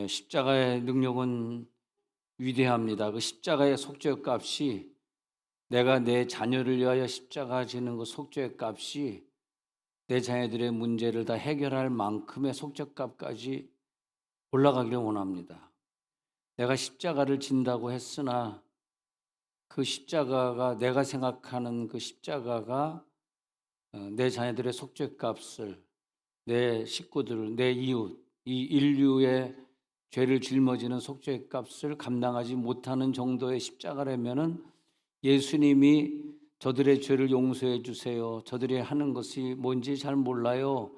십자가의 능력은 위대합니다. 그 십자가의 속죄 값이 내가 내 자녀를 위하여 십자가 지는 그 속죄 값이 내 자녀들의 문제를 다 해결할 만큼의 속죄 값까지 올라가기를 원합니다. 내가 십자가를 진다고 했으나 그 십자가가 내가 생각하는 그 십자가가 내 자녀들의 속죄 값을 내 식구들, 내 이웃, 이 인류의 죄를 짊어지는 속죄 값을 감당하지 못하는 정도의 십자가라면은 예수님이 저들의 죄를 용서해 주세요. 저들이 하는 것이 뭔지 잘 몰라요.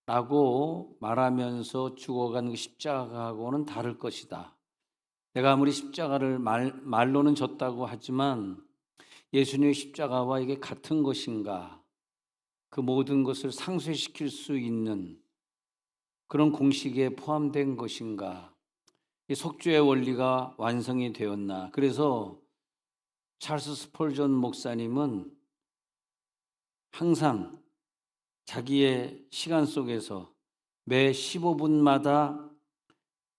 라고 말하면서 죽어간 그 십자가하고는 다를 것이다. 내가 아무리 십자가를 말로는 졌다고 하지만 예수님의 십자가와 이게 같은 것인가? 그 모든 것을 상쇄시킬 수 있는 그런 공식에 포함된 것인가? 이 속죄의 원리가 완성이 되었나? 그래서 찰스 스펄전 목사님은 항상 자기의 시간 속에서 매 15분마다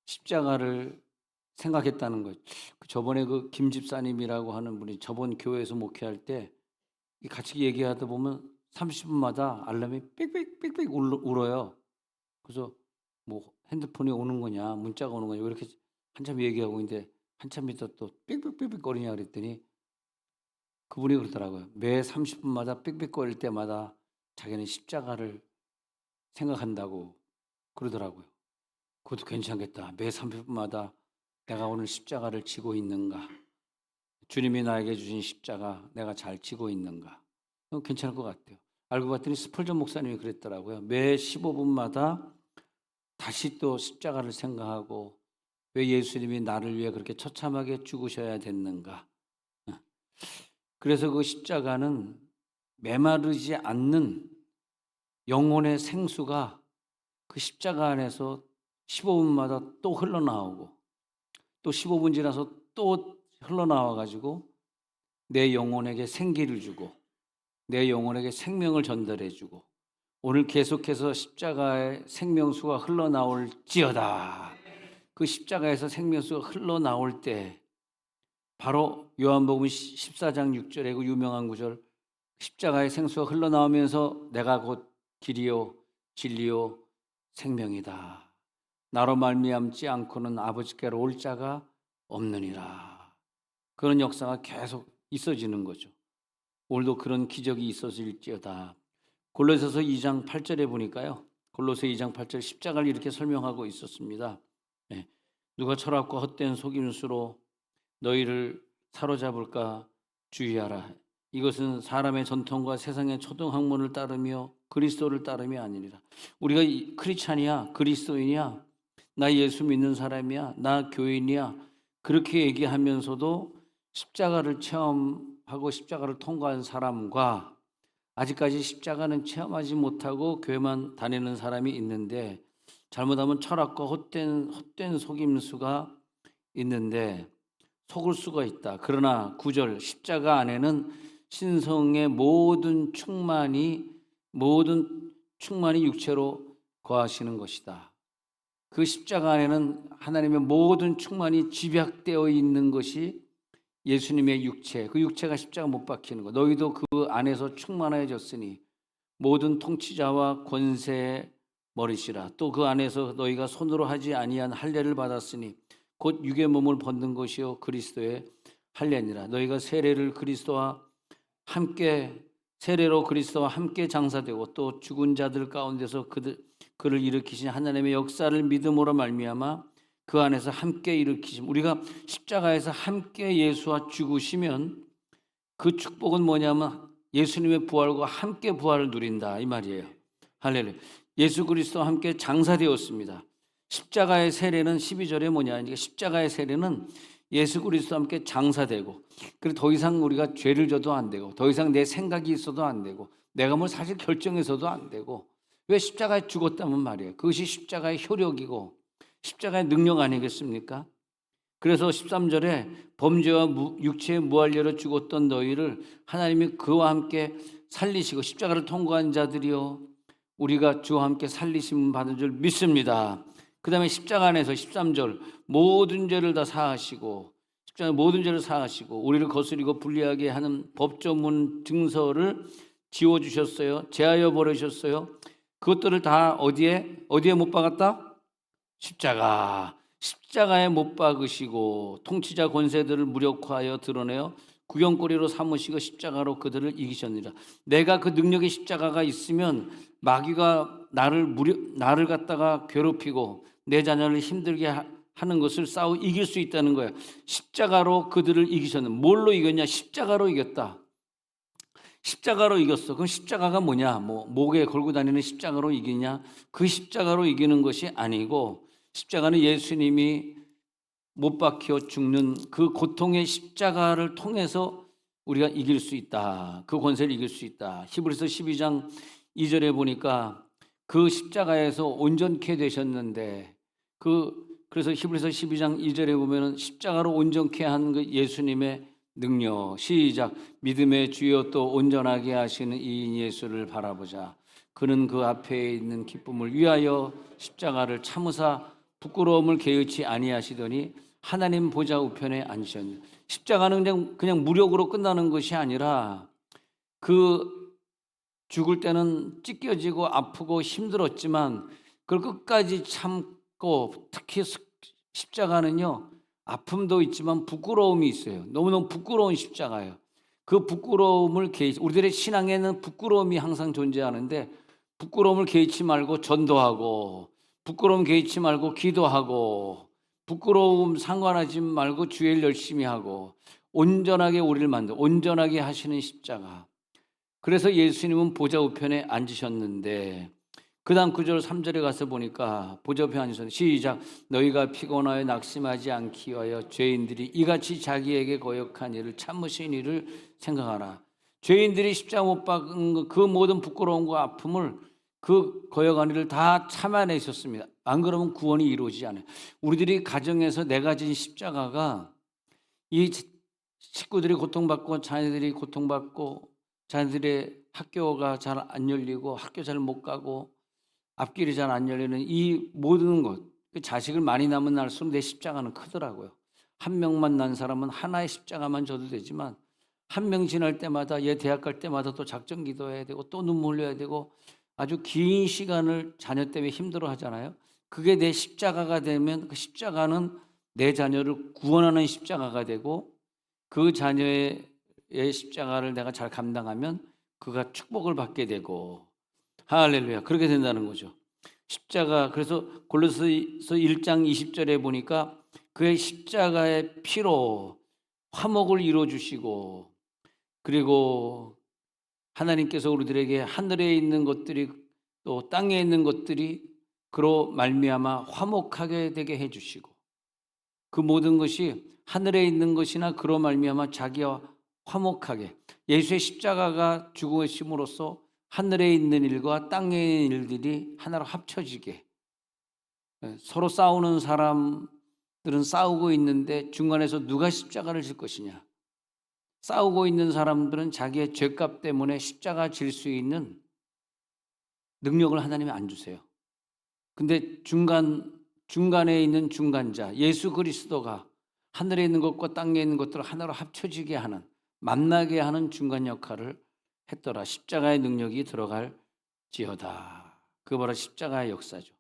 십자가를 생각했다는 거예요. 저번에 그 김 집사님이라고 하는 분이 저번 교회에서 목회할 때 같이 얘기하다 보면 30분마다 알람이 삑삑삑삑 울어요. 그래서 뭐 핸드폰이 오는 거냐, 문자가 오는 거냐, 왜 이렇게 한참 얘기하고 있는데 한참 있다 또 삑삑삑삑 거리냐 그랬더니 그분이 그러더라고요. 매 30분마다 삑삑거릴 때마다 자기는 십자가를 생각한다고 그러더라고요. 그것도 괜찮겠다. 매 30분마다 내가 오늘 십자가를 지고 있는가? 주님이 나에게 주신 십자가 내가 잘 지고 있는가? 괜찮을 것 같아요. 알고 봤더니 스펄전 목사님이 그랬더라고요. 매 15분마다 다시 또 십자가를 생각하고 왜 예수님이 나를 위해 그렇게 처참하게 죽으셔야 됐는가? 그래서 그 십자가는 메마르지 않는 영혼의 생수가 그 십자가 안에서 15분마다 또 흘러나오고 또 15분 지나서 또 흘러나와 가지고 내 영혼에게 생기를 주고 내 영혼에게 생명을 전달해 주고 오늘 계속해서 십자가의 생명수가 흘러나올지어다. 그 십자가에서 생명수가 흘러나올 때 바로 요한복음 14장 6절의 그 유명한 구절 십자가의 생수가 흘러나오면서 내가 곧 길이요 진리요 생명이다. 나로 말미암지 않고는 아버지께로 올 자가 없느니라. 그런 역사가 계속 있어지는 거죠. 오늘도 그런 기적이 있어질지어다. 골로새서 2장 8절에 보니까요. 골로새 2장 8절 십자가를 이렇게 설명하고 있었습니다. 네. 누가 철학과 헛된 속임수로 너희를 사로잡을까 주의하라. 이것은 사람의 전통과 세상의 초등학문을 따르며 그리스도를 따름이 아니니라. 우리가 크리스찬이야, 그리스도인이야, 나 예수 믿는 사람이야, 나 교인이야 그렇게 얘기하면서도 십자가를 체험하고 십자가를 통과한 사람과 아직까지 십자가는 체험하지 못하고 교회만 다니는 사람이 있는데 잘못하면 철학과 헛된 속임수가 있는데 속을 수가 있다. 그러나 9절 십자가 안에는 신성의 모든 충만이 육체로 거하시는 것이다. 그 십자가 안에는 하나님의 모든 충만이 집약되어 있는 것이 예수님의 육체, 그 육체가 십자가 못 박히는 것. 너희도 그 안에서 충만해졌으니 모든 통치자와 권세의 머리시라. 또 그 안에서 너희가 손으로 하지 아니한 할례를 받았으니 곧 육의 몸을 벗는 것이요 그리스도의 할례니라. 너희가 세례로 그리스도와 함께 장사되고 또 죽은 자들 가운데서 그를 일으키신 하나님의 역사를 믿음으로 말미암아 그 안에서 함께 일으키심. 우리가 십자가에서 함께 예수와 죽으시면 그 축복은 뭐냐면 예수님의 부활과 함께 부활을 누린다 이 말이에요. 할렐루야. 예수 그리스도와 함께 장사되었습니다. 십자가의 세례는 12절에 뭐냐? 그러니까 십자가의 세례는 예수 그리스도와 함께 장사되고 그리고 더 이상 우리가 죄를 져도 안 되고 더 이상 내 생각이 있어도 안 되고 내가 뭘 사실 결정해서도 안 되고 왜 십자가에 죽었다면 말이에요. 그것이 십자가의 효력이고 십자가의 능력 아니겠습니까? 그래서 13절에 범죄와 육체의 무할례로 죽었던 너희를 하나님이 그와 함께 살리시고 십자가를 통과한 자들이요 우리가 주와 함께 살리심 받은 줄 믿습니다. 그 다음에 십자가 안에서 13절 모든 죄를 다 사하시고 십자가 모든 죄를 사하시고 우리를 거스리고 불리하게 하는 법조문 증서를 지워주셨어요. 제하여 버리셨어요. 그것들을 다 어디에 못 박았다? 십자가에 못 박으시고 통치자 권세들을 무력화하여 드러내어 구경거리로 삼으시고 십자가로 그들을 이기셨느니라. 내가 그 능력의 십자가가 있으면 마귀가 나를 갖다가 괴롭히고 내 자녀를 힘들게 하는 것을 싸워 이길 수 있다는 거예요. 십자가로 그들을 이기셨는. 뭘로 이겼냐? 십자가로 이겼다. 십자가로 이겼어. 그럼 십자가가 뭐냐? 목에 걸고 다니는 십자가로 이기냐? 그 십자가로 이기는 것이 아니고 십자가는 예수님이 못 박혀 죽는 그 고통의 십자가를 통해서 우리가 이길 수 있다. 그 권세를 이길 수 있다. 히브리서 12장 2절에 보니까 그 십자가에서 온전케 되셨는데 그래서 히브리서 12장 2절에 보면은 십자가로 온전케 한 그 예수님의 능력. 시작. 믿음의 주여 또 온전하게 하시는 이인 예수를 바라보자. 그는 그 앞에 있는 기쁨을 위하여 십자가를 참으사 부끄러움을 개의치 아니하시더니 하나님 보좌 우편에 앉으셨느니라. 십자가는 그냥 무력으로 끝나는 것이 아니라 그 죽을 때는 찢겨지고 아프고 힘들었지만 그걸 끝까지 참고 특히 십자가는요 아픔도 있지만 부끄러움이 있어요. 너무너무 부끄러운 십자가예요. 그 부끄러움을 우리들의 신앙에는 부끄러움이 항상 존재하는데 부끄러움을 개의치 말고 전도하고 부끄러움 개의치 말고 기도하고 부끄러움 상관하지 말고 주의 일 열심히 하고 온전하게 우리를 온전하게 하시는 십자가. 그래서 예수님은 보좌 우편에 앉으셨는데 그 다음 9절 3절에 가서 보니까 보좌 우편에 앉으셨는데 시작. 너희가 피곤하여 낙심하지 않기 위하여 죄인들이 이같이 자기에게 거역한 일을 참으신 일을 생각하라. 죄인들이 십자가 못 박은 그 모든 부끄러움과 아픔을 그 거역한 일을 다 참아내셨습니다. 안 그러면 구원이 이루어지지 않아요. 우리들이 가정에서 내 가진 십자가가 이 식구들이 고통받고 자녀들이 고통받고 자녀들의 학교가 잘 안 열리고 학교 잘 못 가고 앞길이 잘 안 열리는 이 모든 것, 자식을 많이 낳으면 낳을수록 내 십자가는 크더라고요. 한 명만 난 사람은 하나의 십자가만 져도 되지만 한 명 지날 때마다 얘 대학 갈 때마다 또 작전 기도해야 되고 또 눈물 흘려야 되고 아주 긴 시간을 자녀 때문에 힘들어 하잖아요. 그게 내 십자가가 되면 그 십자가는 내 자녀를 구원하는 십자가가 되고 그 자녀의 십자가를 내가 잘 감당하면 그가 축복을 받게 되고 할렐루야 그렇게 된다는 거죠. 십자가 그래서 골로새서 1장 20절에 보니까 그의 십자가의 피로 화목을 이루어 주시고 그리고 하나님께서 우리들에게 하늘에 있는 것들이 또 땅에 있는 것들이 그로 말미암아 화목하게 되게 해 주시고 그 모든 것이 하늘에 있는 것이나 그로 말미암아 자기와 화목하게 예수의 십자가가 죽으심으로써 하늘에 있는 일과 땅에 있는 일들이 하나로 합쳐지게 서로 싸우는 사람들은 싸우고 있는데 중간에서 누가 십자가를 질 것이냐 싸우고 있는 사람들은 자기의 죄값 때문에 십자가 질 수 있는 능력을 하나님이 안 주세요. 근데 중간에 있는 중간자 예수 그리스도가 하늘에 있는 것과 땅에 있는 것들을 하나로 합쳐지게 하는 만나게 하는 중간 역할을 했더라. 십자가의 능력이 들어갈지어다. 그거 바로 십자가의 역사죠.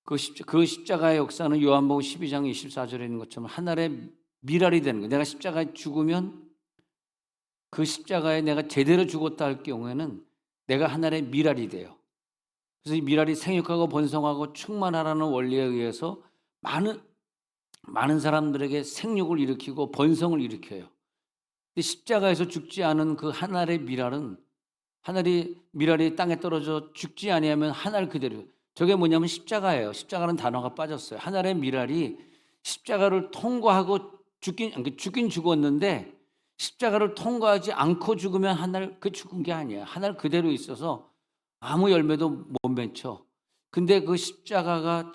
그 십자가의 역사는 요한복음 12장 24절에 있는 것처럼 하늘의 미랄이 되는 거예요. 내가 십자가에 죽으면 그 십자가에 내가 제대로 죽었다 할 경우에는 내가 하늘의 미랄이 돼요. 그래서 이 미랄이 생육하고 번성하고 충만하라는 원리에 의해서 많은 사람들에게 생육을 일으키고 번성을 일으켜요. 근데 십자가에서 죽지 않은 그 하늘의 미랄은 미랄이 땅에 떨어져 죽지 아니하면 하늘 그대로. 저게 뭐냐면 십자가예요. 십자가는 단어가 빠졌어요. 하늘의 미랄이 십자가를 통과하고 죽긴 죽었는데 십자가를 통과하지 않고 죽으면 하늘 그 죽은 게 아니에요. 하늘 그대로 있어서 아무 열매도 못 맺혀. 근데 그 십자가를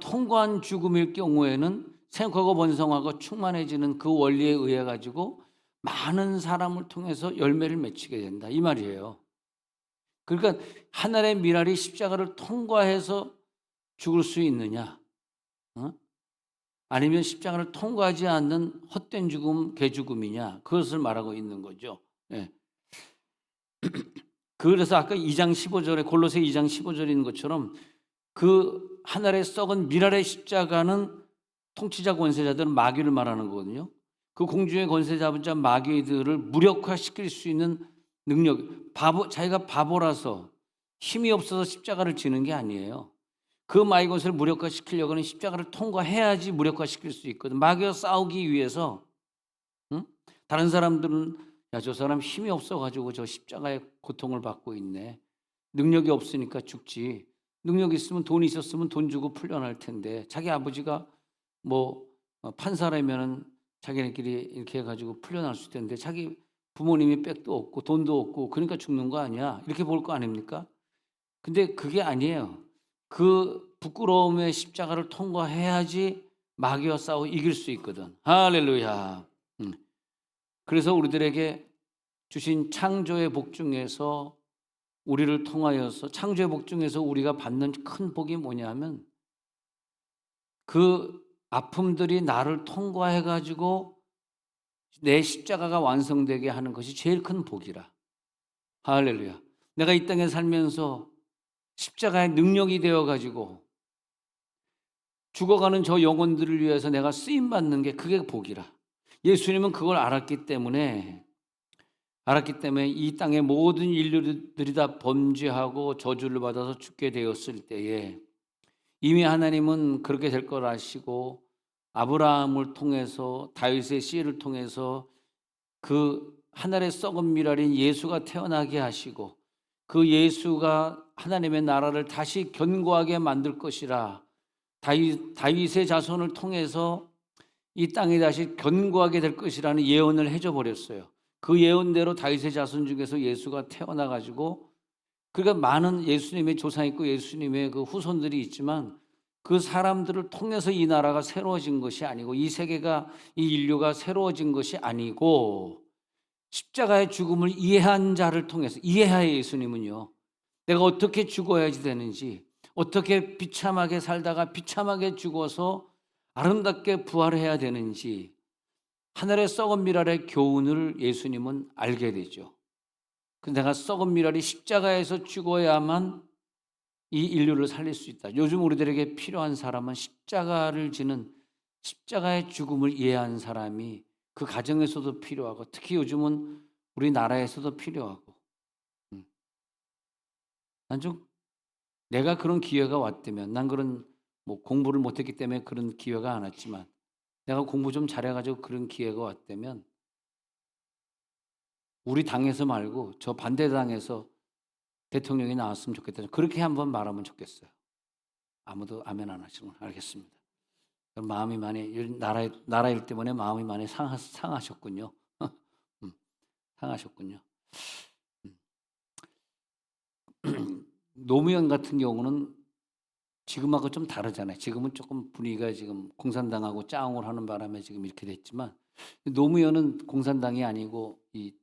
통과한 죽음일 경우에는 생육하고 번성하고 충만해지는 그 원리에 의해 가지고 많은 사람을 통해서 열매를 맺히게 된다 이 말이에요. 그러니까 하늘의 미랄이 십자가를 통과해서 죽을 수 있느냐? 어? 아니면 십자가를 통과하지 않는 헛된 죽음, 개죽음이냐? 그것을 말하고 있는 거죠. 예. 그래서 아까 2장 15절에 골로새 2장 15절에 있는 것처럼 그 하늘에 썩은 미랄의 십자가는 통치자 권세자들은 마귀를 말하는 거거든요. 그 공중의 권세 잡은 자 마귀들을 무력화시킬 수 있는 능력, 자기가 바보라서 힘이 없어서 십자가를 지는 게 아니에요. 그 마귀 권세를 무력화시키려고 하는 십자가를 통과해야지 무력화시킬 수 있거든. 마귀와 싸우기 위해서 응? 다른 사람들은 야, 저 사람 힘이 없어가지고 저 십자가의 고통을 받고 있네. 능력이 없으니까 죽지. 능력 있으면 돈 있었으면 돈 주고 풀려날 텐데 자기 아버지가 뭐 판사라면은 자기네끼리 이렇게 해가지고 풀려날 수 있는데 자기 부모님이 백도 없고 돈도 없고 그러니까 죽는 거 아니야. 이렇게 볼 거 아닙니까? 근데 그게 아니에요. 그 부끄러움의 십자가를 통과해야지 마귀와 싸워 이길 수 있거든. 할렐루야. 그래서 우리들에게 주신 창조의 복 중에서 우리를 통하여서 창조의 복 중에서 우리가 받는 큰 복이 뭐냐면 그 아픔들이 나를 통과해 가지고 내 십자가가 완성되게 하는 것이 제일 큰 복이라. 할렐루야. 내가 이 땅에 살면서 십자가의 능력이 되어 가지고 죽어가는 저 영혼들을 위해서 내가 쓰임 받는 게 그게 복이라. 예수님은 그걸 알았기 때문에 이 땅의 모든 인류들이 다 범죄하고 저주를 받아서 죽게 되었을 때에 이미 하나님은 그렇게 될 걸 아시고 아브라함을 통해서 다윗의 씨를 통해서 그 하늘의 썩은 미랄인 예수가 태어나게 하시고 그 예수가 하나님의 나라를 다시 견고하게 만들 것이라. 다윗의 자손을 통해서 이 땅이 다시 견고하게 될 것이라는 예언을 해줘 버렸어요. 그 예언대로 다윗의 자손 중에서 예수가 태어나 가지고 그러니까 많은 예수님의 조상 있고 예수님의 그 후손들이 있지만 그 사람들을 통해서 이 나라가 새로워진 것이 아니고 이 세계가 이 인류가 새로워진 것이 아니고 십자가의 죽음을 이해한 자를 통해서 이해하여 예수님은요. 내가 어떻게 죽어야지 되는지 어떻게 비참하게 살다가 비참하게 죽어서 아름답게 부활해야 되는지 하늘의 썩은 미랄의 교훈을 예수님은 알게 되죠. 그래서 내가 썩은 미랄이 십자가에서 죽어야만 이 인류를 살릴 수 있다. 요즘 우리들에게 필요한 사람은 십자가를 지는 십자가의 죽음을 이해한 사람이 그 가정에서도 필요하고 특히 요즘은 우리나라에서도 필요하고 난 좀 내가 그런 기회가 왔다면 난 그런 뭐 공부를 못했기 때문에 그런 기회가 안 왔지만 내가 공부 좀 잘해가지고 그런 기회가 왔다면 우리 당에서 말고 저 반대당에서 대통령이 나왔으면 좋겠다. 그렇게 한번 말하면 좋겠어요. 아무도 아멘 안 하시는 건 알겠습니다. 마음이 많이 나라 일 때문에 마음이 많이 상하셨군요. 상하셨군요. 노무현 같은 경우는 지금하고 좀 다르잖아요. 지금은 조금 분위기가 지금 공산당하고 짜옹을 하는 바람에 지금 이렇게 됐지만 노무현은 공산당이 아니고 이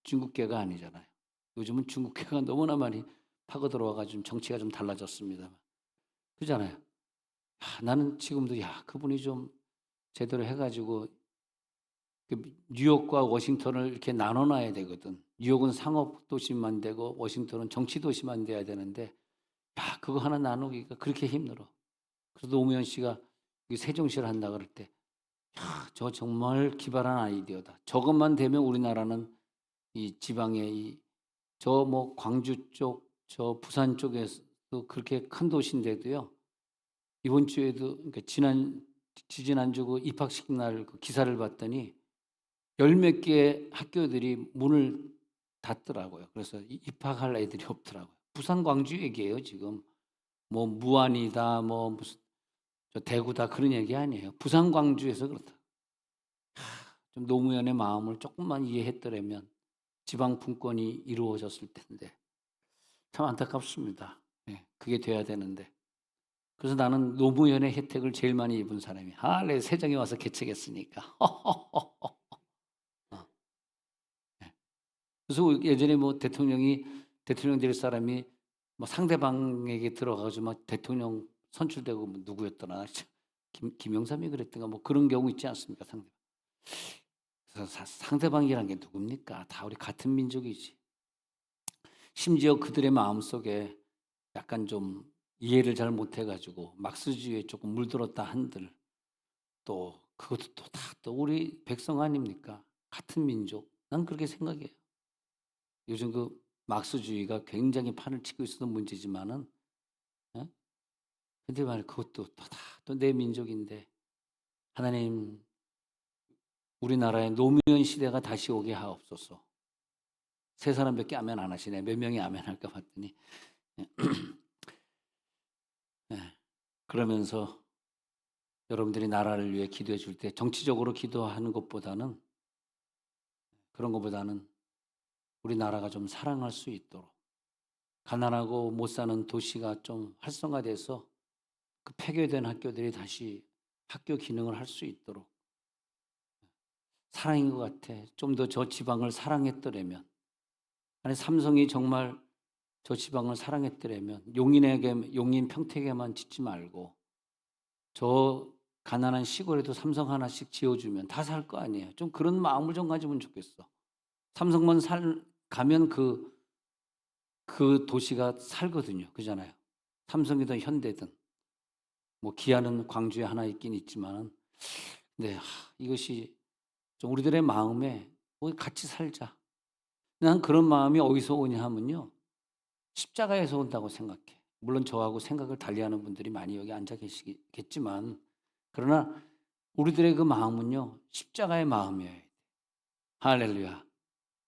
중국계가 아니잖아요. 요즘은 중국계가 너무나 많이 파고 들어와가지고 정치가 좀 달라졌습니다. 그잖아요. 나는 지금도 그분이 좀 제대로 해가지고 뉴욕과 워싱턴을 이렇게 나눠놔야 되거든. 뉴욕은 상업 도시만 되고 워싱턴은 정치 도시만 돼야 되는데 그거 하나 나누기가 그렇게 힘들어. 그래서 노무현 씨가 세종시를 한다 그럴 때 저 정말 기발한 아이디어다. 저것만 되면 우리나라는 이 지방의 저 뭐 광주 쪽, 저 부산 쪽에서도 그렇게 큰 도시인데도요. 이번 주에도 그러니까 지지난주 그 입학식 날 그 기사를 봤더니 열 몇 개의 학교들이 문을 닫더라고요. 그래서 입학할 애들이 없더라고요. 부산 광주 얘기예요 지금. 뭐 무안이다, 뭐 무슨 저 대구다 그런 얘기 아니에요. 부산 광주에서 그렇다. 좀 노무현의 마음을 조금만 이해했더라면 지방 분권이 이루어졌을 텐데 참 안타깝습니다. 그게 돼야 되는데. 그래서 나는 노무현의 혜택을 제일 많이 입은 사람이 내 세정에 와서 개척했으니까. 그래서 예전에 뭐 대통령이 대통령 될 사람이 뭐 상대방에게 들어가가지고 막 대통령 선출되고 뭐 누구였더라? 김영삼이 그랬던가 뭐 그런 경우 있지 않습니까? 그래서 상대방이란 게 누굽니까? 다 우리 같은 민족이지. 심지어 그들의 마음속에 약간 좀 이해를 잘 못해가지고 막스주의에 조금 물들었다 한들 또 그것도 또 다 또 우리 백성 아닙니까? 같은 민족. 난 그렇게 생각해요. 요즘 그 막스주의가 굉장히 판을 치고 있어서 문제지만은, 예? 근데 말이야 그것도 또 다 또 내 민족인데 하나님 우리나라의 노무현 시대가 다시 오게 하옵소서. 세 사람밖에 아멘 안 하시네. 몇 명이 아멘 할까 봤더니. 예. 예. 그러면서 여러분들이 나라를 위해 기도해 줄 때 정치적으로 기도하는 것보다는 그런 것보다는 우리나라가 좀 사랑할 수 있도록 가난하고 못 사는 도시가 좀 활성화돼서 그 폐교된 학교들이 다시 학교 기능을 할 수 있도록 사랑인 것 같아. 좀 더 저 지방을 사랑했더라면 아니 삼성이 정말 저 지방을 사랑했더라면 용인 평택에만 짓지 말고 저 가난한 시골에도 삼성 하나씩 지어주면 다 살 거 아니에요. 좀 그런 마음을 좀 가지면 좋겠어. 삼성만 가면 그 도시가 살거든요. 그잖아요. 삼성이든 현대든 뭐 기아는 광주에 하나 있긴 있지만은 네, 이것이 좀 우리들의 마음에 같이 살자. 난 그런 마음이 어디서 오냐 하면요. 십자가에서 온다고 생각해. 물론 저하고 생각을 달리하는 분들이 많이 여기 앉아 계시겠지만 그러나 우리들의 그 마음은요. 십자가의 마음이에요. 할렐루야.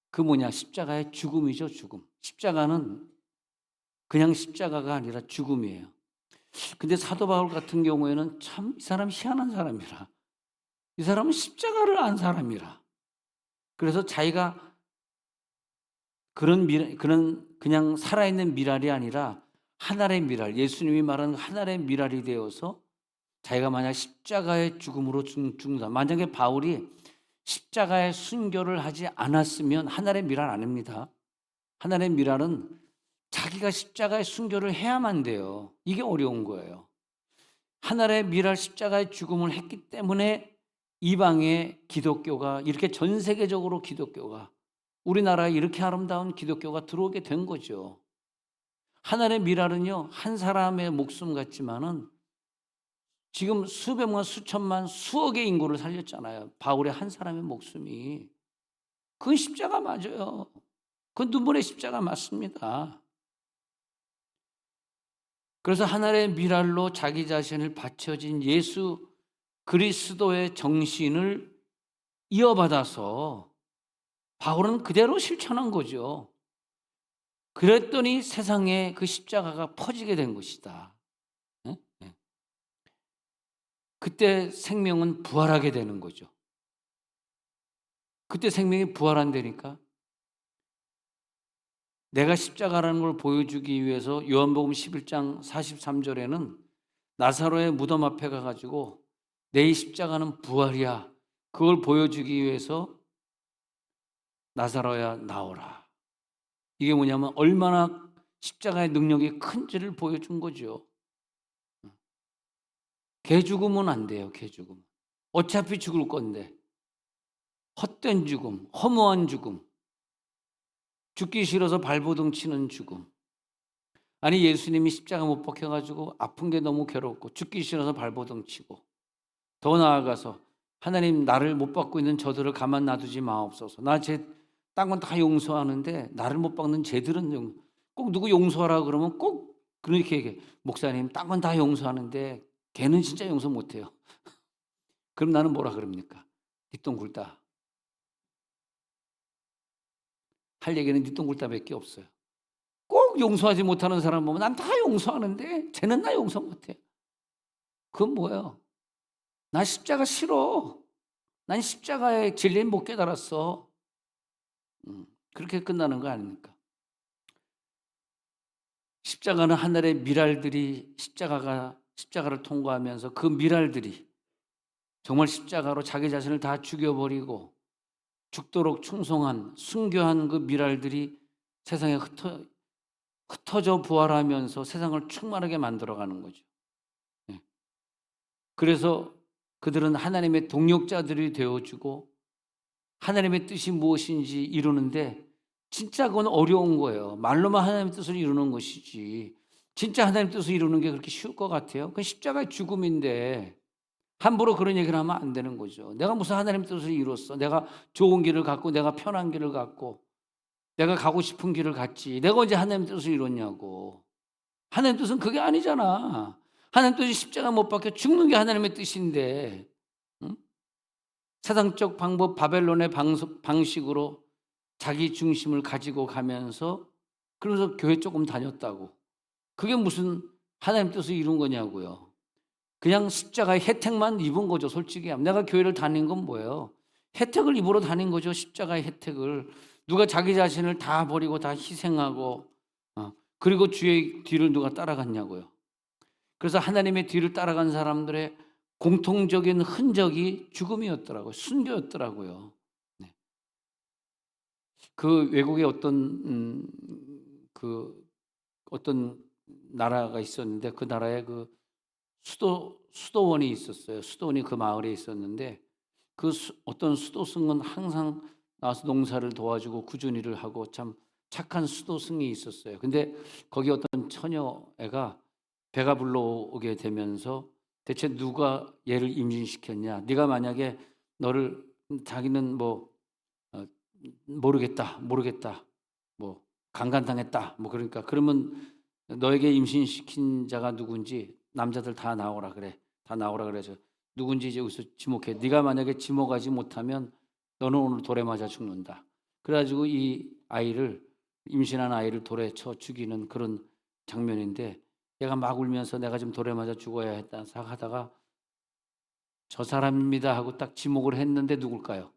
그 뭐냐? 십자가의 죽음이죠, 죽음. 십자가는 그냥 십자가가 아니라 죽음이에요. 근데 사도 바울 같은 경우에는 참 이 사람 희한한 사람이라. 이 사람은 십자가를 안 사람이라. 그래서 자기가 그런 그냥 살아있는 미랄이 아니라 하늘의 미랄, 예수님이 말하는 하늘의 미랄이 되어서 자기가 만약 십자가의 죽음으로 죽는다. 만약에 바울이 십자가의 순교를 하지 않았으면 하늘의 미랄 아닙니다. 하늘의 미랄은 자기가 십자가의 순교를 해야만 돼요. 이게 어려운 거예요. 하늘의 미랄 십자가의 죽음을 했기 때문에 이방의 기독교가 이렇게 전 세계적으로 기독교가 우리나라에 이렇게 아름다운 기독교가 들어오게 된 거죠. 하늘의 미랄은요, 한 사람의 목숨 같지만은 지금 수백만, 수천만, 수억의 인구를 살렸잖아요. 바울의 한 사람의 목숨이. 그건 십자가 맞아요. 그건 눈물의 십자가 맞습니다. 그래서 하늘의 미랄로 자기 자신을 바쳐진 예수 그리스도의 정신을 이어받아서 바울은 그대로 실천한 거죠. 그랬더니 세상에 그 십자가가 퍼지게 된 것이다. 네? 네. 그때 생명은 부활하게 되는 거죠. 그때 생명이 부활한다니까. 내가 십자가라는 걸 보여주기 위해서 요한복음 11장 43절에는 나사로의 무덤 앞에 가가지고 내 십자가는 부활이야. 그걸 보여주기 위해서 나사로야 나오라. 이게 뭐냐면 얼마나 십자가의 능력이 큰지를 보여준 거죠. 개 죽으면 안 돼요. 개 죽음. 어차피 죽을 건데 헛된 죽음, 허무한 죽음, 죽기 싫어서 발버둥 치는 죽음. 아니 예수님이 십자가 못 박혀가지고 아픈 게 너무 괴롭고 죽기 싫어서 발버둥 치고 더 나아가서 하나님 나를 못 받고 있는 저들을 가만 놔두지 마옵소서. 나 제 딴 건 다 용서하는데 나를 못 받는 쟤들은 꼭 누구 용서하라 그러면 꼭 그렇게 얘기해. 목사님 딴 건 다 용서하는데 걔는 진짜 용서 못해요. 그럼 나는 뭐라 그럽니까? 뒷동굴다. 할 얘기는 뒷동굴다밖에 없어요. 꼭 용서하지 못하는 사람 보면 난 다 용서하는데 쟤는 나 용서 못해. 그건 뭐예요? 나 십자가 싫어. 난 십자가의 진리는 못 깨달았어. 그렇게 끝나는 거 아닙니까? 십자가는 하늘의 미랄들이 십자가를 통과하면서 그 미랄들이 정말 십자가로 자기 자신을 다 죽여버리고 죽도록 충성한 순교한 그 미랄들이 세상에 흩어져 부활하면서 세상을 충만하게 만들어가는 거죠. 예. 그래서 그들은 하나님의 동역자들이 되어주고 하나님의 뜻이 무엇인지 이루는데 진짜 그건 어려운 거예요. 말로만 하나님의 뜻을 이루는 것이지 진짜 하나님의 뜻을 이루는 게 그렇게 쉬울 것 같아요? 그건 십자가의 죽음인데 함부로 그런 얘기를 하면 안 되는 거죠. 내가 무슨 하나님의 뜻을 이뤘어? 내가 좋은 길을 갖고 내가 편한 길을 갖고 내가 가고 싶은 길을 갔지. 내가 언제 하나님의 뜻을 이뤘냐고. 하나님의 뜻은 그게 아니잖아. 하나님의 뜻이 십자가 못 박혀 죽는 게 하나님의 뜻인데 응? 세상적 방법 바벨론의 방식으로 자기 중심을 가지고 가면서 그러면서 교회 조금 다녔다고. 그게 무슨 하나님 뜻을 이룬 거냐고요. 그냥 십자가의 혜택만 입은 거죠. 솔직히 내가 교회를 다닌 건 뭐예요? 혜택을 입으러 다닌 거죠. 십자가의 혜택을. 누가 자기 자신을 다 버리고 다 희생하고 그리고 주의 뒤를 누가 따라갔냐고요. 그래서 하나님의 뒤를 따라간 사람들의 공통적인 흔적이 죽음이었더라고요. 순교였더라고요. 네. 그 외국에 어떤 나라가 있었는데 그 나라에 그 수도원이 있었어요. 수도원이 그 마을에 있었는데 어떤 수도승은 항상 나와서 농사를 도와주고 꾸준히 일을 하고 참 착한 수도승이 있었어요. 근데 거기 어떤 처녀애가 배가 불러오게 되면서 대체 누가 얘를 임신시켰냐? 네가 만약에 너를 자기는 뭐 모르겠다, 뭐 강간당했다, 뭐 그러니까 그러면 너에게 임신시킨 자가 누군지 남자들 다 나오라 그래. 다 나오라 그래서 누군지 이제 여기서 지목해. 네가 만약에 지목하지 못하면 너는 오늘 돌에 맞아 죽는다. 그래가지고 이 아이를 임신한 아이를 돌에 쳐 죽이는 그런 장면인데 얘가 막 울면서 내가 좀 돌에 맞아 죽어야 했다 생각하다가 저 사람입니다 하고 딱 지목을 했는데 누굴까요?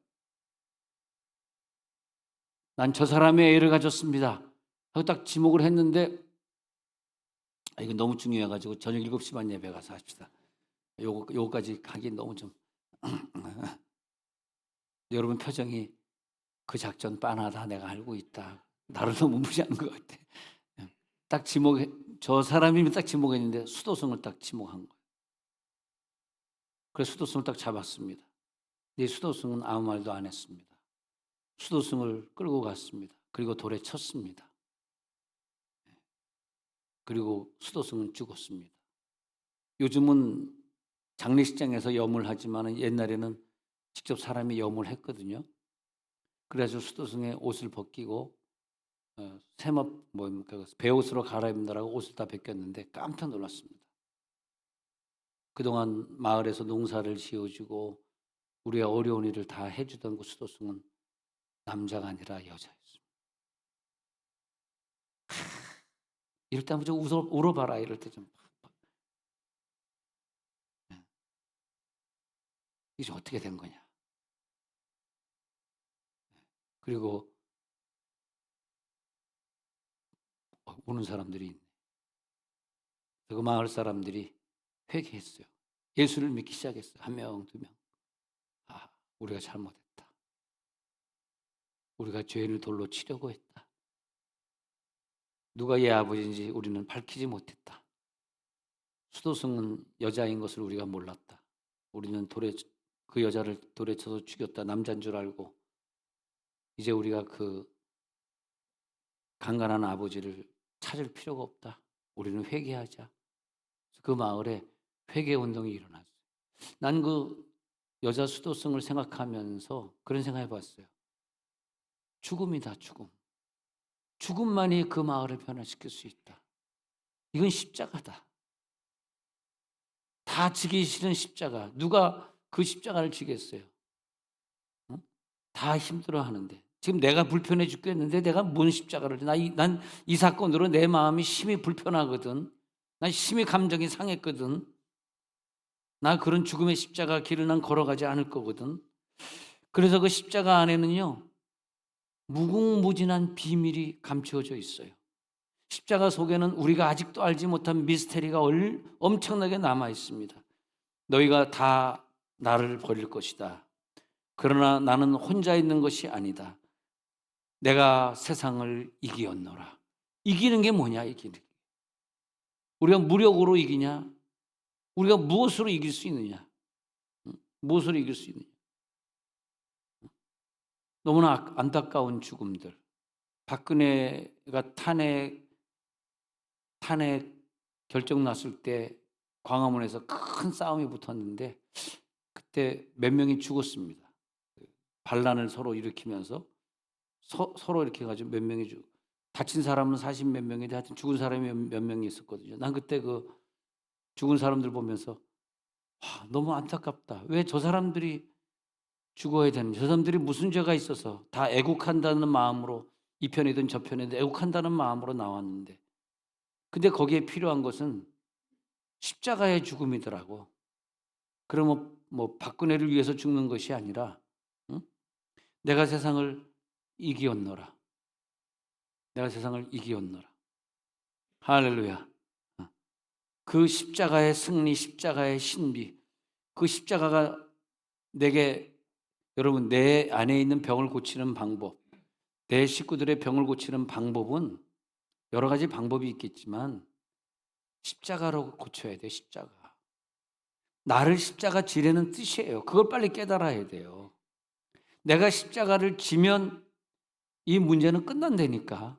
난 저 사람의 애를 가졌습니다 하고 딱 지목을 했는데 이거 너무 중요해가지고 저녁 7시 반 예배 가서 합시다. 요거까지 가기 너무 좀 여러분 표정이 그 작전 빤하다 내가 알고 있다. 나를 너무 무시하는 것 같아. 딱 저 사람이 딱 지목했는데 수도승을 딱 지목한 거예요. 그래서 수도승을 딱 잡았습니다. 네 수도승은 아무 말도 안 했습니다. 수도승을 끌고 갔습니다. 그리고 돌에 쳤습니다. 그리고 수도승은 죽었습니다. 요즘은 장례식장에서 염을 하지만 옛날에는 직접 사람이 염을 했거든요. 그래서 수도승의 옷을 벗기고 세법 뭡니까 배옷으로 갈아입는다라고 옷을 다 벗겼는데 깜짝 놀랐습니다. 그동안 마을에서 농사를 지어주고 우리의 어려운 일을 다 해주던 그 수도승은 남자가 아니라 여자였습니다. 이럴 때 한번 좀 울어봐라 이럴 때 좀. 이게 어떻게 된 거냐. 그리고 우는 사람들이 있네. 그 마을 사람들이 회개했어요. 예수를 믿기 시작했어요. 한 명, 두 명. 우리가 잘못했다. 우리가 죄인을 돌로 치려고 했다. 누가 얘 아버지인지 우리는 밝히지 못했다. 수도승은 여자인 것을 우리가 몰랐다. 우리는 그 여자를 돌에 쳐서 죽였다. 남자인 줄 알고 이제 우리가 그 강간한 아버지를 찾을 필요가 없다. 우리는 회개하자. 그 마을에 회개 운동이 일어났어요. 난 그 여자 수도승을 생각하면서 그런 생각해 봤어요. 죽음이다, 죽음. 죽음만이 그 마을을 변화시킬 수 있다. 이건 십자가다. 다 지기 싫은 십자가. 누가 그 십자가를 지겠어요? 응? 다 힘들어 하는데. 지금 내가 불편해 죽겠는데 내가 뭔 십자가를 난 이 사건으로 내 마음이 심히 불편하거든. 난 심히 감정이 상했거든. 나 그런 죽음의 십자가 길을 난 걸어가지 않을 거거든. 그래서 그 십자가 안에는요. 무궁무진한 비밀이 감추어져 있어요. 십자가 속에는 우리가 아직도 알지 못한 미스테리가 엄청나게 남아 있습니다. 너희가 다 나를 버릴 것이다. 그러나 나는 혼자 있는 것이 아니다. 내가 세상을 이기었노라. 이기는 게 뭐냐, 이기는 게. 우리가 무력으로 이기냐? 우리가 무엇으로 이길 수 있느냐? 무엇으로 이길 수 있느냐? 너무나 안타까운 죽음들. 박근혜가 탄핵 결정 났을 때 광화문에서 큰 싸움이 붙었는데 그때 몇 명이 죽었습니다. 반란을 서로 일으키면서 서로 이렇게 가지고 몇 명이 다친 사람은 40 몇 명인데 하여튼 죽은 사람이 몇 명이 있었거든요. 난 그때 그 죽은 사람들 보면서 너무 안타깝다. 왜 저 사람들이 죽어야 되는지, 저 사람들이 무슨 죄가 있어서 다 애국한다는 마음으로 이 편이든 저 편이든 애국한다는 마음으로 나왔는데, 근데 거기에 필요한 것은 십자가의 죽음이더라고. 그러면 뭐 박근혜를 위해서 죽는 것이 아니라, 응? 내가 세상을 이기었노라. 내가 세상을 이기었노라. 할렐루야. 그 십자가의 승리, 십자가의 신비, 그 십자가가 내게, 여러분, 내 안에 있는 병을 고치는 방법, 내 식구들의 병을 고치는 방법은 여러 가지 방법이 있겠지만 십자가로 고쳐야 돼. 십자가. 나를 십자가 지려는 뜻이에요. 그걸 빨리 깨달아야 돼요. 내가 십자가를 지면 이 문제는 끝난다니까.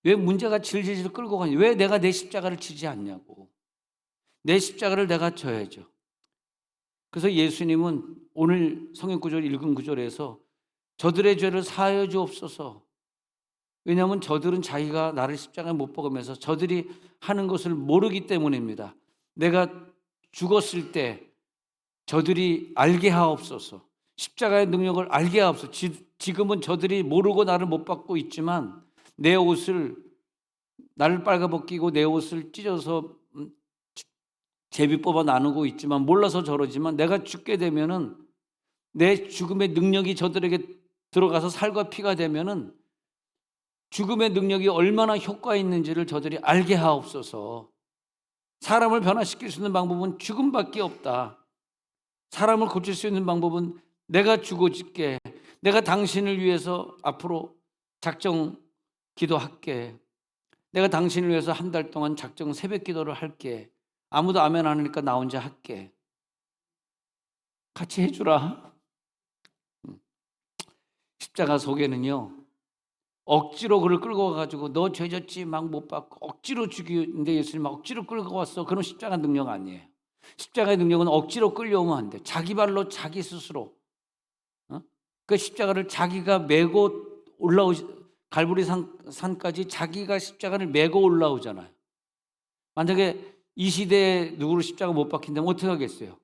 왜 문제가 질질질 끌고 가냐? 왜 내가 내 십자가를 지지 않냐고. 내 십자가를 내가 져야죠. 그래서 예수님은 오늘 성경 구절 읽은 구절에서 저들의 죄를 사하여 주옵소서. 왜냐하면 저들은 자기가 나를 십자가에 못 박으면서 저들이 하는 것을 모르기 때문입니다. 내가 죽었을 때 저들이 알게 하옵소서. 십자가의 능력을 알게 하옵소서. 지금은 저들이 모르고 나를 못 박고 있지만 내 옷을, 나를 빨아벗기고 내 옷을 찢어서 제비 뽑아 나누고 있지만, 몰라서 저러지만 내가 죽게 되면은 내 죽음의 능력이 저들에게 들어가서 살과 피가 되면은 죽음의 능력이 얼마나 효과 있는지를 저들이 알게 하옵소서. 사람을 변화시킬 수 있는 방법은 죽음밖에 없다. 사람을 고칠 수 있는 방법은 내가 죽어질게. 내가 당신을 위해서 앞으로 작정 기도할게. 내가 당신을 위해서 한 달 동안 작정 새벽 기도를 할게. 아무도 아멘 안 하니까 나 혼자 할게. 같이 해주라. 십자가 속에는요, 억지로 그를 끌고 와가지고 너 죄졌지 막 못 받고 억지로 죽이는데 예수님 억지로 끌고 왔어. 그럼 십자가 능력 아니에요. 십자가의 능력은 억지로 끌려오면 안 돼. 자기 발로 자기 스스로. 그 십자가를 자기가 메고 갈보리 산까지 자기가 십자가를 메고 올라오잖아요. 만약에 이 시대에 누구를 십자가 못 박힌다면 어떻게 하겠어요?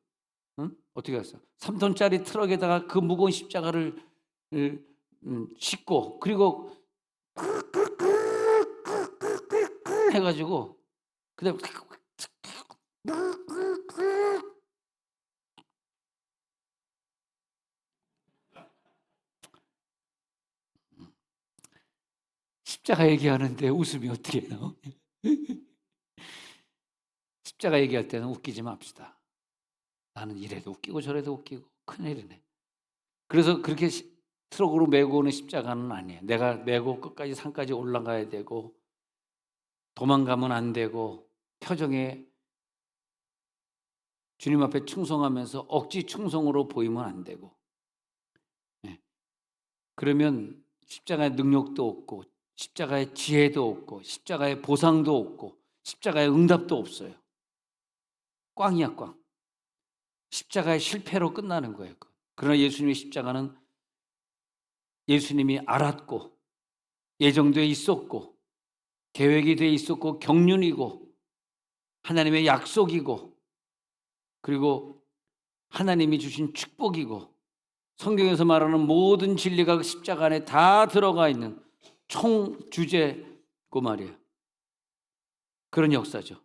어떻게 하겠어요? 3톤짜리 트럭에다가 그 무거운 십자가를 싣고, 그리고 해가지고 그다음 십자가 얘기하는데 웃음이 어떻게 나오? 십자가 얘기할 때는 웃기지 맙시다. 나는 이래도 웃기고 저래도 웃기고 큰일이네. 그래서 그렇게 트럭으로 메고 오는 십자가는 아니에요. 내가 메고 끝까지 산까지 올라가야 되고, 도망가면 안 되고, 표정에 주님 앞에 충성하면서 억지 충성으로 보이면 안 되고, 그러면 십자가의 능력도 없고, 십자가의 지혜도 없고, 십자가의 보상도 없고, 십자가의 응답도 없어요. 꽝이야, 꽝. 십자가의 실패로 끝나는 거예요. 그러나 예수님의 십자가는 예수님이 알았고, 예정되어 있었고, 계획이 되어 있었고, 경륜이고, 하나님의 약속이고, 그리고 하나님이 주신 축복이고, 성경에서 말하는 모든 진리가 그 십자가 안에 다 들어가 있는 총 주제고 말이에요. 그런 역사죠.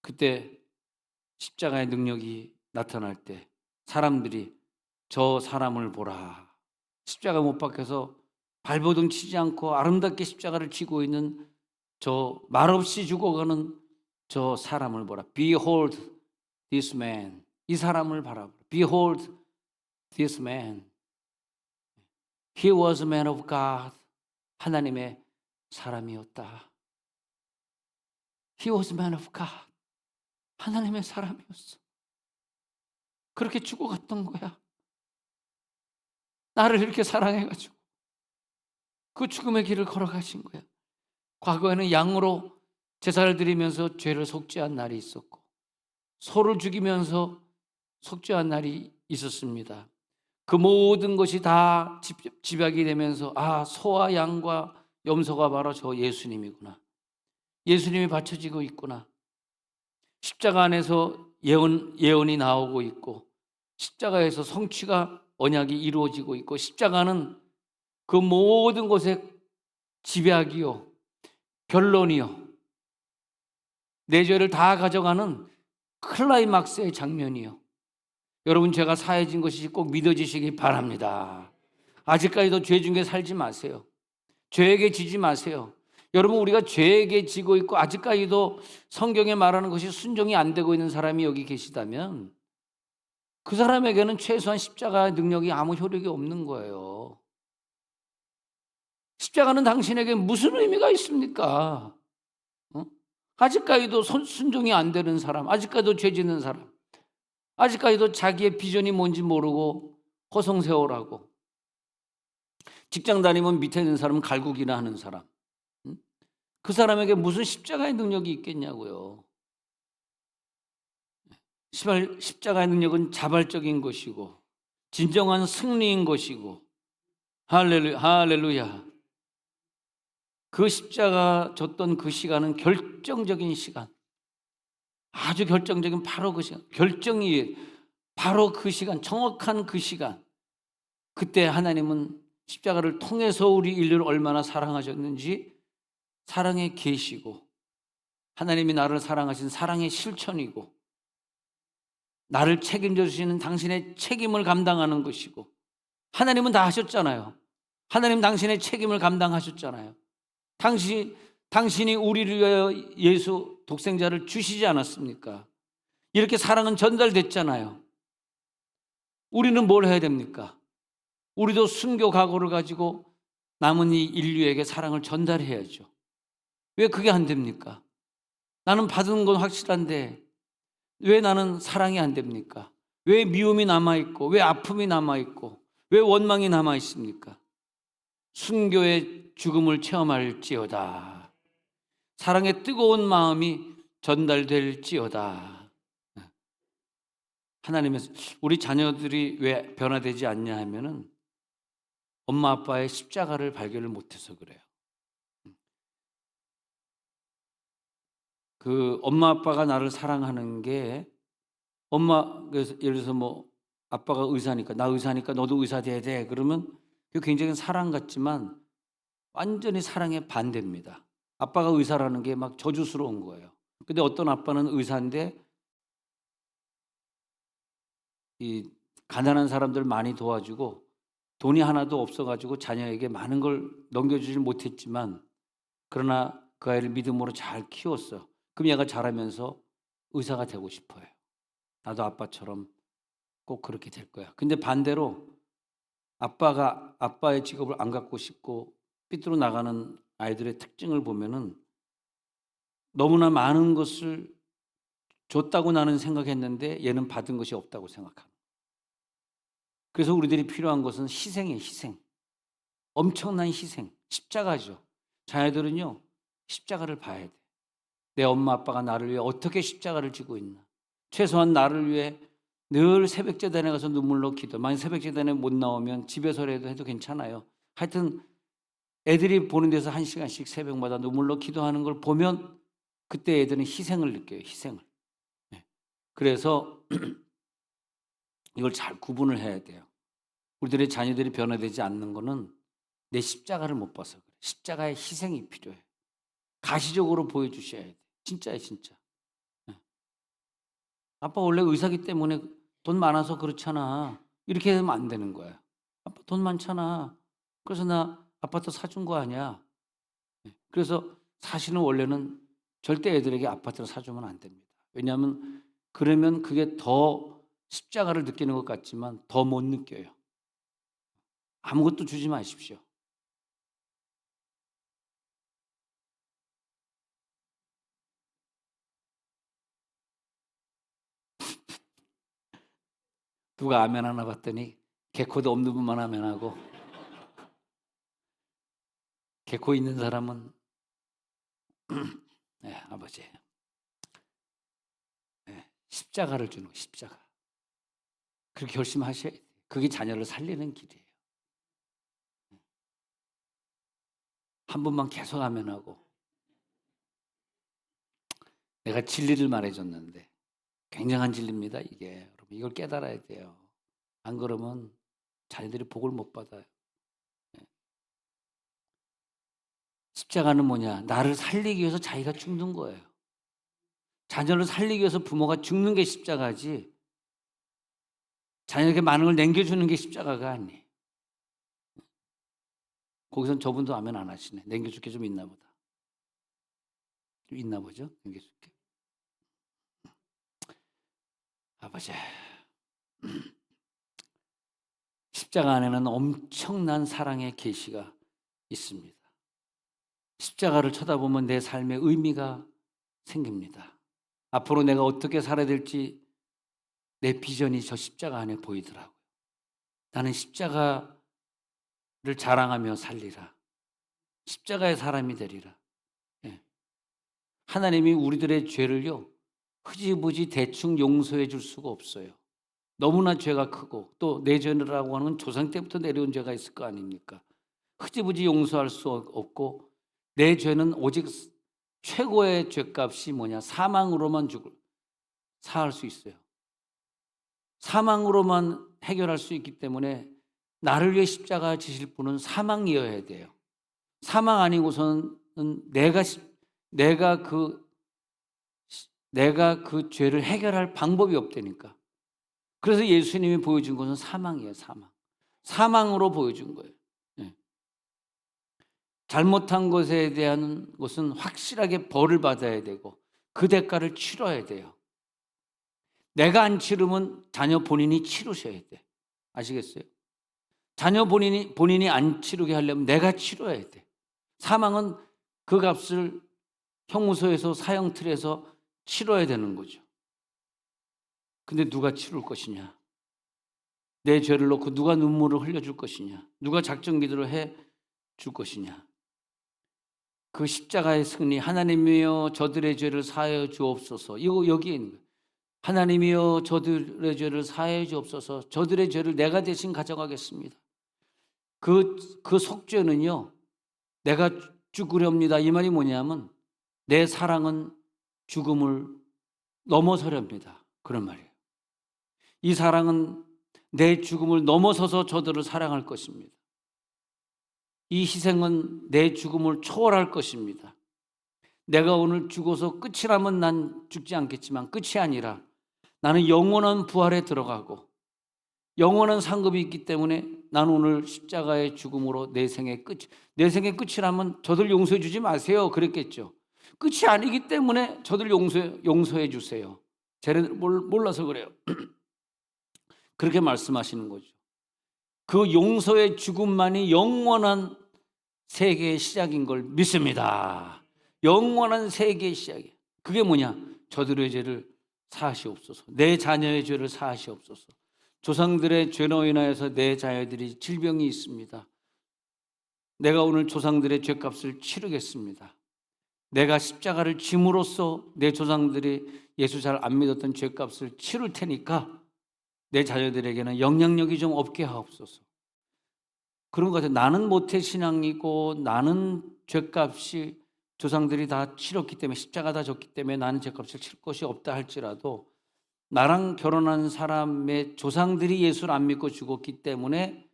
그때 십자가의 능력이 나타날 때 사람들이 저 사람을 보라. 십자가 못 박혀서 발버둥 치지 않고 아름답게 십자가를 지고 있는 저 말없이 죽어가는 저 사람을 보라. Behold this man. 이 사람을 바라보라. Behold this man. He was a man of God. 하나님의 사람이었다. He was a man of God. 하나님의 사람이었어. 그렇게 죽어갔던 거야. 나를 이렇게 사랑해가지고 그 죽음의 길을 걸어가신 거야. 과거에는 양으로 제사를 드리면서 죄를 속죄한 날이 있었고, 소를 죽이면서 속죄한 날이 있었습니다. 그 모든 것이 다 집약이 되면서 소와 양과 염소가 바로 저 예수님이구나. 예수님이 바쳐지고 있구나. 십자가 안에서 예언이 나오고 있고, 십자가에서 성취가 언약이 이루어지고 있고, 십자가는 그 모든 것의 집약이요, 결론이요, 내 죄를 다 가져가는 클라이막스의 장면이요. 여러분, 죄가 사해진 것이 꼭 믿어지시기 바랍니다. 아직까지도 죄 중에 살지 마세요. 죄에게 지지 마세요. 여러분, 우리가 죄에게 지고 있고 아직까지도 성경에 말하는 것이 순종이 안 되고 있는 사람이 여기 계시다면 그 사람에게는 최소한 십자가의 능력이 아무 효력이 없는 거예요. 십자가는 당신에게 무슨 의미가 있습니까? 아직까지도 순종이 안 되는 사람, 아직까지도 죄 짓는 사람, 아직까지도 자기의 비전이 뭔지 모르고 허송세월하고, 직장 다니면 밑에 있는 사람은 갈구기나 하는 사람, 그 사람에게 무슨 십자가의 능력이 있겠냐고요. 십자가의 능력은 자발적인 것이고 진정한 승리인 것이고, 할렐루야, 할렐루야. 그 십자가 졌던 그 시간은 결정적인 시간, 아주 결정적인 바로 그 시간, 결정이 바로 그 시간, 정확한 그 시간. 그때 하나님은 십자가를 통해서 우리 인류를 얼마나 사랑하셨는지 사랑의 계시고, 하나님이 나를 사랑하신 사랑의 실천이고, 나를 책임져 주시는 당신의 책임을 감당하는 것이고, 하나님은 다 하셨잖아요. 하나님 당신의 책임을 감당하셨잖아요. 당신이 우리를 위하여 예수 독생자를 주시지 않았습니까? 이렇게 사랑은 전달됐잖아요. 우리는 뭘 해야 됩니까? 우리도 순교 각오를 가지고 남은 이 인류에게 사랑을 전달해야죠. 왜 그게 안 됩니까? 나는 받은 건 확실한데 왜 나는 사랑이 안 됩니까? 왜 미움이 남아있고, 왜 아픔이 남아있고, 왜 원망이 남아있습니까? 순교의 죽음을 체험할지어다. 사랑의 뜨거운 마음이 전달될지어다. 하나님의, 우리 자녀들이 왜 변화되지 않냐 하면은 엄마 아빠의 십자가를 발견을 못해서 그래요. 그 엄마 아빠가 나를 사랑하는 게, 그래서 예를 들어서 뭐 아빠가 의사니까, 나 의사니까 너도 의사 돼야 돼, 그러면 그게 굉장히 사랑 같지만 완전히 사랑의 반대입니다. 아빠가 의사라는 게 막 저주스러운 거예요. 근데 어떤 아빠는 의사인데 이 가난한 사람들 많이 도와주고 돈이 하나도 없어가지고 자녀에게 많은 걸 넘겨주질 못했지만, 그러나 그 아이를 믿음으로 잘 키웠어. 그럼 얘가 자라면서 의사가 되고 싶어요. 나도 아빠처럼 꼭 그렇게 될 거야. 근데 반대로 아빠가 아빠의 직업을 안 갖고 싶고 삐뚤어 나가는 아이들의 특징을 보면은 너무나 많은 것을 줬다고 나는 생각했는데 얘는 받은 것이 없다고 생각합니다. 그래서 우리들이 필요한 것은 희생이에요, 희생. 엄청난 희생, 십자가죠. 자녀들은요, 십자가를 봐야 돼. 내 엄마 아빠가 나를 위해 어떻게 십자가를 지고 있나. 최소한 나를 위해 늘 새벽제단에 가서 눈물로 기도. 만약 새벽제단에 못 나오면 집에서라도 해도 괜찮아요. 하여튼 애들이 보는 데서 1시간씩 새벽마다 눈물로 기도하는 걸 보면 그때 애들은 희생을 느껴요. 희생을. 그래서 이걸 잘 구분을 해야 돼요. 우리들의 자녀들이 변화되지 않는 거는 내 십자가를 못 봐서 그래. 십자가의 희생이 필요해. 가시적으로 보여주셔야 돼. 진짜예요, 진짜. 아빠 원래 의사기 때문에 돈 많아서 그렇잖아. 이렇게 되면 안 되는 거야. 아빠 돈 많잖아. 그래서 나 아파트 사준 거 아니야. 그래서 사실은 원래는 절대 애들에게 아파트를 사주면 안 됩니다. 왜냐하면 그러면 그게 더 십자가를 느끼는 것 같지만 더 못 느껴요. 아무것도 주지 마십시오. 누가 아멘 하나 봤더니 개코도 없는 분만 아멘하고, 개코 있는 사람은 네, 아버지, 네, 십자가를 주는 거, 십자가. 그렇게 결심하셔야 돼요. 그게 자녀를 살리는 길이에요. 한 분만 계속 아멘하고, 내가 진리를 말해줬는데 굉장한 진리입니다. 이게 여러분, 이걸 깨달아야 돼요. 안 그러면 자녀들이 복을 못 받아요. 십자가는 뭐냐? 나를 살리기 위해서 자기가 죽는 거예요. 자녀를 살리기 위해서 부모가 죽는 게 십자가지, 자녀에게 많은 걸 남겨주는 게 십자가가 아니에요. 거기선 저분도 아멘 안 하시네. 남겨줄 게 좀 있나 보다. 좀 있나 보죠? 남겨줄 게. 아버지, 십자가 안에는 엄청난 사랑의 계시가 있습니다. 십자가를 쳐다보면 내 삶의 의미가 생깁니다. 앞으로 내가 어떻게 살아야 될지 내 비전이 저 십자가 안에 보이더라고요. 나는 십자가를 자랑하며 살리라. 십자가의 사람이 되리라. 예. 하나님이 우리들의 죄를요, 흐지부지 대충 용서해 줄 수가 없어요. 너무나 죄가 크고, 또 내 죄라고 하는 건 조상 때부터 내려온 죄가 있을 거 아닙니까? 흐지부지 용서할 수 없고, 내 죄는 오직 최고의 죄값이 뭐냐? 사망으로만 사할 수 있어요. 사망으로만 해결할 수 있기 때문에 나를 위해 십자가 지실 분은 사망이어야 돼요. 사망 아니고서는 내가 그 죄를 해결할 방법이 없다니까. 그래서 예수님이 보여준 것은 사망이에요. 사망으로 보여준 거예요. 네. 잘못한 것에 대한 것은 확실하게 벌을 받아야 되고 그 대가를 치러야 돼요. 내가 안 치르면 자녀 본인이 치르셔야 돼. 아시겠어요? 자녀 본인이 안 치르게 하려면 내가 치러야 돼. 사망은 그 값을 형무소에서 사형틀에서 치러야 되는 거죠. 근데 누가 치를 것이냐? 내 죄를 놓고 누가 눈물을 흘려줄 것이냐? 누가 작정기도를 해줄 것이냐? 그 십자가의 승리, 하나님이여 저들의 죄를 사하여 주옵소서. 이거 여기에 있는 거예요. 하나님이여 저들의 죄를 사하여 주옵소서. 저들의 죄를 내가 대신 가져가겠습니다. 그 속죄는요, 내가 죽으렵니다. 이 말이 뭐냐면 내 사랑은 죽음을 넘어서렵니다. 그런 말이에요. 이 사랑은 내 죽음을 넘어서서 저들을 사랑할 것입니다. 이 희생은 내 죽음을 초월할 것입니다. 내가 오늘 죽어서 끝이라면 난 죽지 않겠지만 끝이 아니라 나는 영원한 부활에 들어가고 영원한 상급이 있기 때문에 나는 오늘 십자가의 죽음으로 내 생의 끝이라면 저들 용서해 주지 마세요. 그랬겠죠. 끝이 아니기 때문에 저들 용서해 주세요. 쟤네들 몰라서 그래요. 그렇게 말씀하시는 거죠. 그 용서의 죽음만이 영원한 세계의 시작인 걸 믿습니다. 영원한 세계의 시작이에요. 그게 뭐냐? 저들의 죄를 사하시옵소서. 내 자녀의 죄를 사하시옵소서. 조상들의 죄로 인하여서 내 자녀들이 질병이 있습니다. 내가 오늘 조상들의 죄값을 치르겠습니다. 내가 십자가를 짐으로써 내 조상들이 예수 잘 안 믿었던 죄값을 치를 테니까 내 자녀들에게는 영향력이 좀 없게 하옵소서. 그런 것 같아요. 나는 모태신앙이고 나는 죄값이 조상들이 다 치렀기 때문에 십자가 다 졌기 때문에 나는 죄값을 칠 것이 없다 할지라도 나랑 결혼한 사람의 조상들이 예수를 안 믿고 죽었기 때문에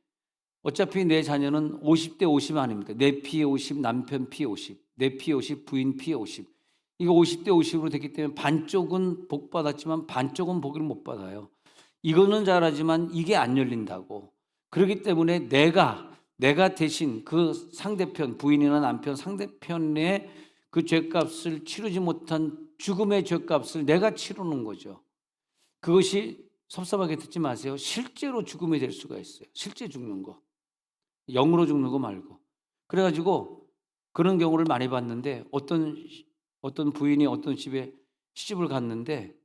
어차피 내 자녀는 50대 50 아닙니까? 내 피에 50, 남편 피에 50, 내 피에 50, 부인 피에 50. 이거 50대 50으로 됐기 때문에 반쪽은 복 받았지만 반쪽은 복을 못 받아요. 이거는 잘하지만 이게 안 열린다고. 그렇기 때문에 내가 대신 그 상대편, 부인이나 남편 상대편의 그 죄값을 치르지 못한 죽음의 죄값을 내가 치르는 거죠. 그것이 섭섭하게 듣지 마세요. 실제로 죽음이 될 수가 있어요. 실제 죽는 거. 영으로 죽는 거 말고. 그래가지고 그런 경우를 많이 봤는데 어떤 부인이 어떤 집에 시집을 갔는데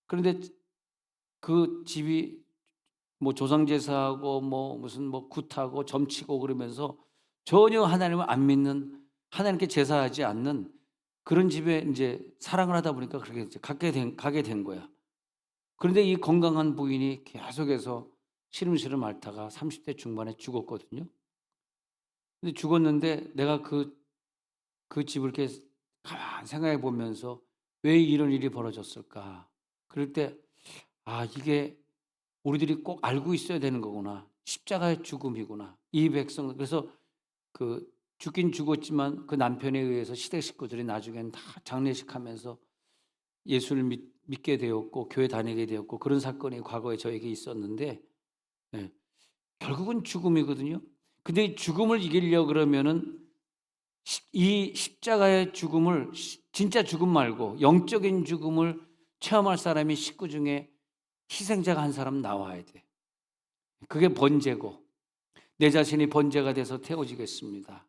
그런데 그 집이 뭐 조상제사하고 뭐 무슨 뭐 굿하고 점치고 그러면서 전혀 하나님을 안 믿는, 하나님께 제사하지 않는 그런 집에 이제 사랑을 하다 보니까 그렇게 이제 가게 된 거야. 그런데 이 건강한 부인이 계속해서 시름시름 앓다가 30대 중반에 죽었거든요. 근데 죽었는데 내가 그 집을 이렇게 가만 생각해 보면서 왜 이런 일이 벌어졌을까? 그럴 때, 아, 이게 우리들이 꼭 알고 있어야 되는 거구나. 십자가의 죽음이구나. 이 백성, 그래서 그 죽긴 죽었지만 그 남편에 의해서 시댁 식구들이 나중에는 다 장례식 하면서 예수를 믿게 되었고 교회 다니게 되었고 그런 사건이 과거에 저에게 있었는데, 예, 결국은 죽음이거든요. 근데 이 죽음을 이기려고 그러면은 이 십자가의 죽음을, 진짜 죽음 말고 영적인 죽음을 체험할 사람이 식구 중에 희생자가 한 사람 나와야 돼. 그게 번제고, 내 자신이 번제가 돼서 태워지겠습니다.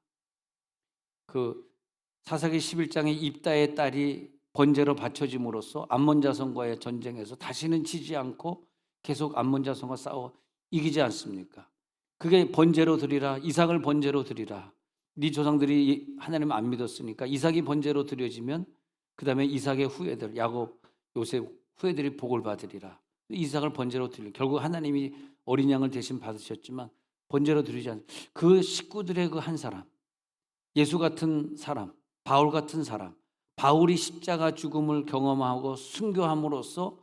그 사사기 11장에 입다의 딸이 번제로 바쳐짐으로써 암몬 자손과의 전쟁에서 다시는 지지 않고 계속 암몬 자손과 싸워 이기지 않습니까? 그게 번제로 드리라, 이삭을 번제로 드리라. 네 조상들이 하나님 안 믿었으니까 이삭이 번제로 드려지면 그 다음에 이삭의 후예들, 야곱, 요셉 후예들이 복을 받으리라. 이삭을 번제로 드리라. 결국 하나님이 어린 양을 대신 받으셨지만 번제로 드리지 않. 그 식구들의 그 한 사람, 예수 같은 사람, 바울 같은 사람, 바울이 십자가 죽음을 경험하고 순교함으로써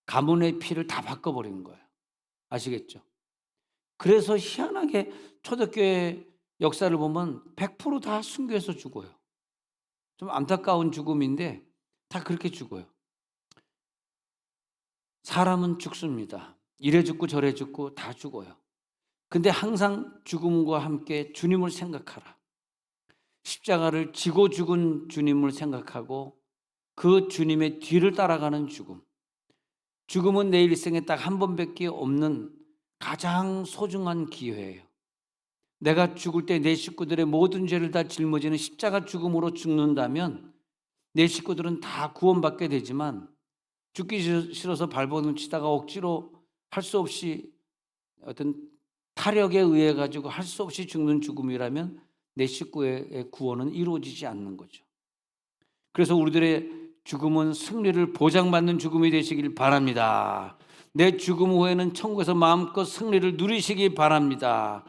가문의 피를 다 바꿔버린 거예요. 아시겠죠? 그래서 희한하게 초대교회 역사를 보면 100%다 순교해서 죽어요. 좀 안타까운 죽음인데 다 그렇게 죽어요. 사람은 죽습니다. 이래 죽고 저래 죽고 다 죽어요. 근데 항상 죽음과 함께 주님을 생각하라. 십자가를 지고 죽은 주님을 생각하고 그 주님의 뒤를 따라가는 죽음. 죽음은 내 일생에 딱 한 번밖에 없는 가장 소중한 기회예요. 내가 죽을 때 내 식구들의 모든 죄를 다 짊어지는 십자가 죽음으로 죽는다면 내 식구들은 다 구원받게 되지만, 죽기 싫어서 발버둥 치다가 억지로 할 수 없이 어떤 타력에 의해 가지고 할 수 없이 죽는 죽음이라면 내 식구의 구원은 이루어지지 않는 거죠. 그래서 우리들의 죽음은 승리를 보장받는 죽음이 되시길 바랍니다. 내 죽음 후에는 천국에서 마음껏 승리를 누리시기 바랍니다.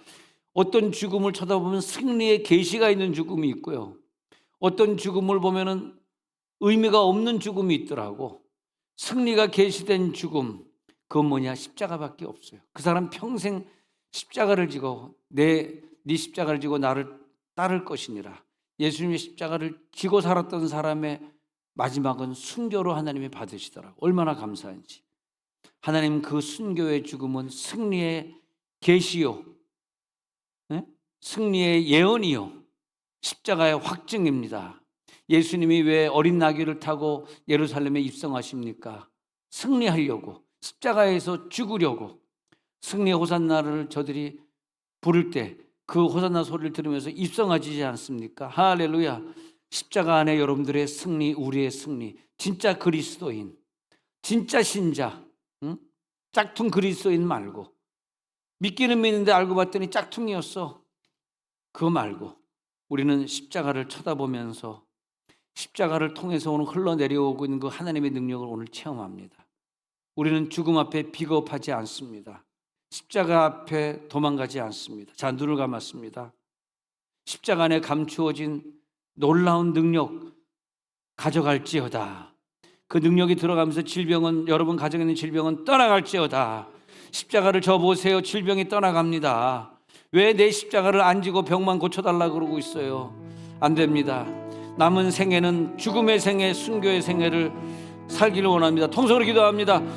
어떤 죽음을 쳐다보면 승리의 계시가 있는 죽음이 있고요. 어떤 죽음을 보면은 의미가 없는 죽음이 있더라고. 승리가 계시된 죽음, 그건 뭐냐? 십자가밖에 없어요. 그 사람 평생 십자가를 지고 네 십자가를 지고 나를 따를 것이니라. 예수님의 십자가를 지고 살았던 사람의 마지막은 순교로 하나님이 받으시더라고. 얼마나 감사한지. 하나님 그 순교의 죽음은 승리의 계시요, 승리의 예언이요, 십자가의 확증입니다. 예수님이 왜 어린 나귀를 타고 예루살렘에 입성하십니까? 승리하려고, 십자가에서 죽으려고. 승리의 호산나를 저들이 부를 때 그 호산나 소리를 들으면서 입성하지 않습니까? 할렐루야. 십자가 안에 여러분들의 승리, 우리의 승리, 진짜 그리스도인, 진짜 신자, 짝퉁 그리스도인 말고, 믿기는 믿는데 알고 봤더니 짝퉁이었어. 그거 말고 우리는 십자가를 쳐다보면서 십자가를 통해서 오늘 흘러내려오고 있는 그 하나님의 능력을 오늘 체험합니다. 우리는 죽음 앞에 비겁하지 않습니다. 십자가 앞에 도망가지 않습니다. 자, 눈을 감았습니다. 십자가 안에 감추어진 놀라운 능력 가져갈지어다. 그 능력이 들어가면서 질병은, 여러분 가정에 있는 질병은 떠나갈지어다. 십자가를 져보세요. 질병이 떠나갑니다. 왜 내 십자가를 안 지고 병만 고쳐달라고 그러고 있어요? 안 됩니다. 남은 생애는 죽음의 생애, 순교의 생애를 살기를 원합니다. 통성으로 기도합니다.